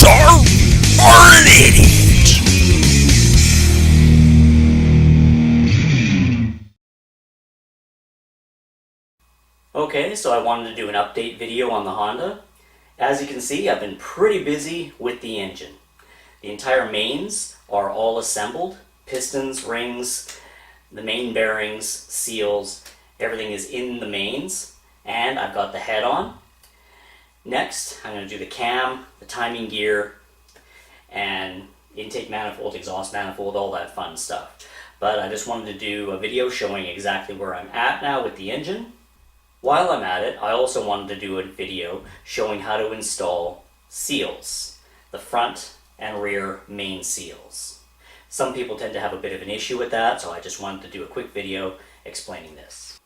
are an idiot. Okay, so I wanted to do an update video on the Honda. As you can see, I've been pretty busy with the engine. The entire mains are all assembled. Pistons, rings, the main bearings, seals, everything is in the mains. And I've got the head on. Next, I'm going to do the cam, the timing gear, and intake manifold, exhaust manifold, all that fun stuff. But I just wanted to do a video showing exactly where I'm at now with the engine. While I'm at it, I also wanted to do a video showing how to install seals, the front and rear main seals. Some people tend to have a bit of an issue with that, so I just wanted to do a quick video explaining this.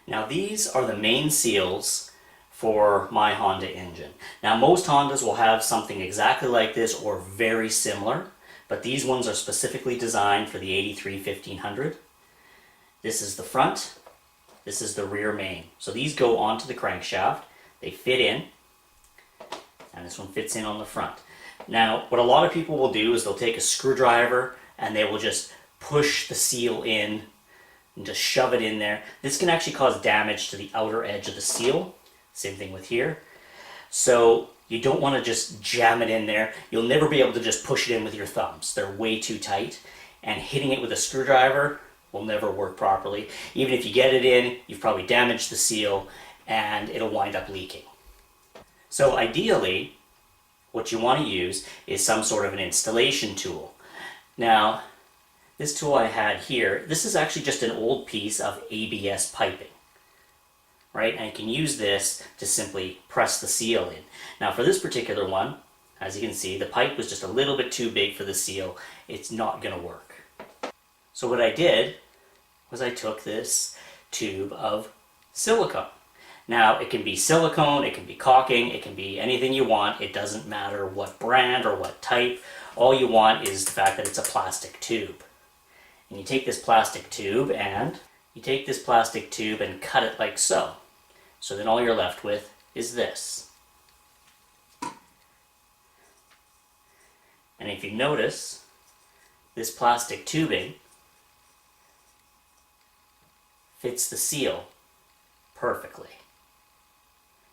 Now these are the main seals for my Honda engine. Now most Hondas will have something exactly like this or very similar, but these ones are specifically designed for the 83-1500. This is the front, this is the rear main. So these go onto the crankshaft, they fit in, and this one fits in on the front. Now what a lot of people will do is they'll take a screwdriver and they will just push the seal in and just shove it in there. This can actually cause damage to the outer edge of the seal. Same thing with here. So you don't want to just jam it in there. You'll never be able to just push it in with your thumbs. They're way too tight. And hitting it with a screwdriver will never work properly. Even if you get it in, you've probably damaged the seal and it'll wind up leaking. So ideally, what you want to use is some sort of an installation tool. Now, this tool I had here, this is actually just an old piece of ABS piping, right? And you can use this to simply press the seal in. Now for this particular one, as you can see, the pipe was just a little bit too big for the seal. It's not going to work. So what I did was I took this tube of silicone. Now it can be silicone, it can be caulking, it can be anything you want. It doesn't matter what brand or what type. All you want is the fact that it's a plastic tube. And you take this plastic tube and cut it like so. So then all you're left with is this. And if you notice, this plastic tubing fits the seal perfectly.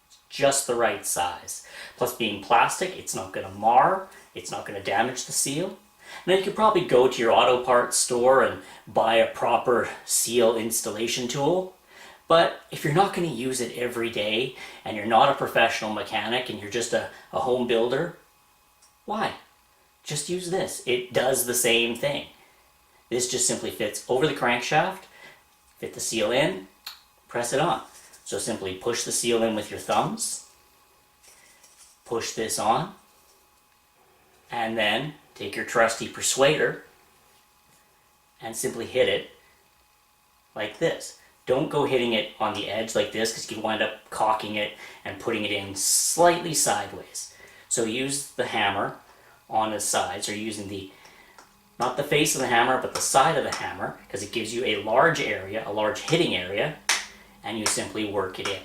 It's just the right size. Plus being plastic, it's not going to mar, it's not going to damage the seal. Now you could probably go to your auto parts store and buy a proper seal installation tool, but if you're not going to use it every day and you're not a professional mechanic and you're just a home builder, why? Just use this. It does the same thing. This just simply fits over the crankshaft, fit the seal in, press it on. So simply push the seal in with your thumbs, push this on, and then take your trusty persuader and simply hit it like this. Don't go hitting it on the edge like this because you can wind up caulking it and putting it in slightly sideways. So use the hammer on the sides, or using not the face of the hammer, but the side of the hammer, because it gives you a large area, a large hitting area, and you simply work it in.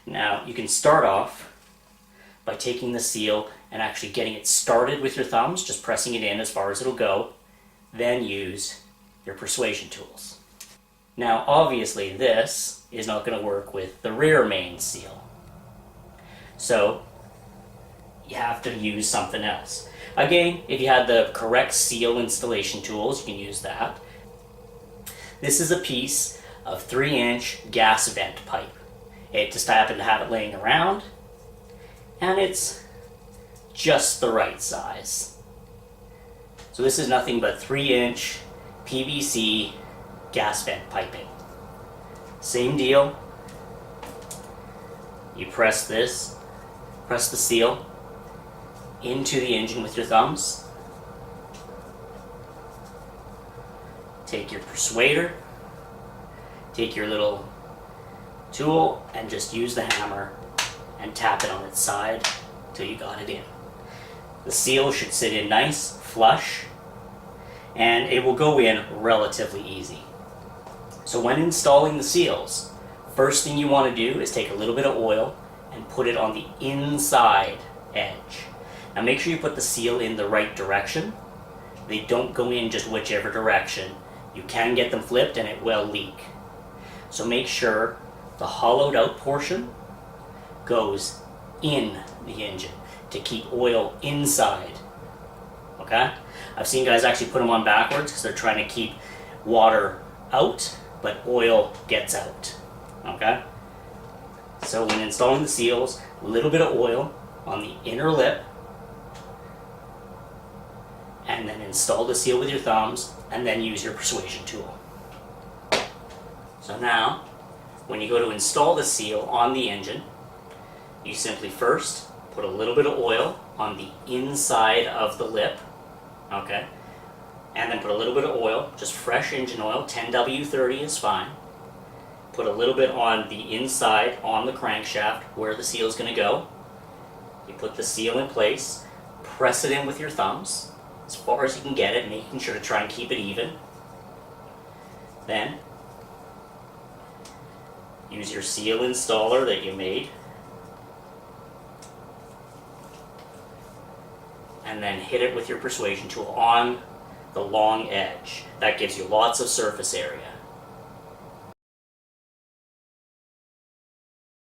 Now you can start off by taking the seal and actually getting it started with your thumbs, just pressing it in as far as it'll go, then use your persuasion tools. Now obviously this is not going to work with the rear main seal, so you have to use something else. Again, if you had the correct seal installation tools, you can use that. This is a piece of 3-inch gas vent pipe. It just happened to have it laying around, and it's just the right size. So this is nothing but 3-inch PVC gas vent piping. Same deal. You press the seal into the engine with your thumbs. Take your persuader, take your little tool, and just use the hammer and tap it on its side till you got it in. The seal should sit in nice, flush, and it will go in relatively easy. So when installing the seals, first thing you want to do is take a little bit of oil and put it on the inside edge. Now make sure you put the seal in the right direction. They don't go in just whichever direction. You can get them flipped and it will leak. So make sure the hollowed out portion goes in the engine to keep oil inside. Okay? I've seen guys actually put them on backwards because they're trying to keep water out, but oil gets out. Okay? So when installing the seals, a little bit of oil on the inner lip, and then install the seal with your thumbs, and then use your persuasion tool. So now, when you go to install the seal on the engine, you simply first put a little bit of oil on the inside of the lip, okay? And then put a little bit of oil, just fresh engine oil, 10W30 is fine. Put a little bit on the inside, on the crankshaft, where the seal is going to go. You put the seal in place, press it in with your thumbs, as far as you can get it, making sure to try and keep it even. Then, use your seal installer that you made, and then hit it with your persuasion tool on the long edge. That gives you lots of surface area.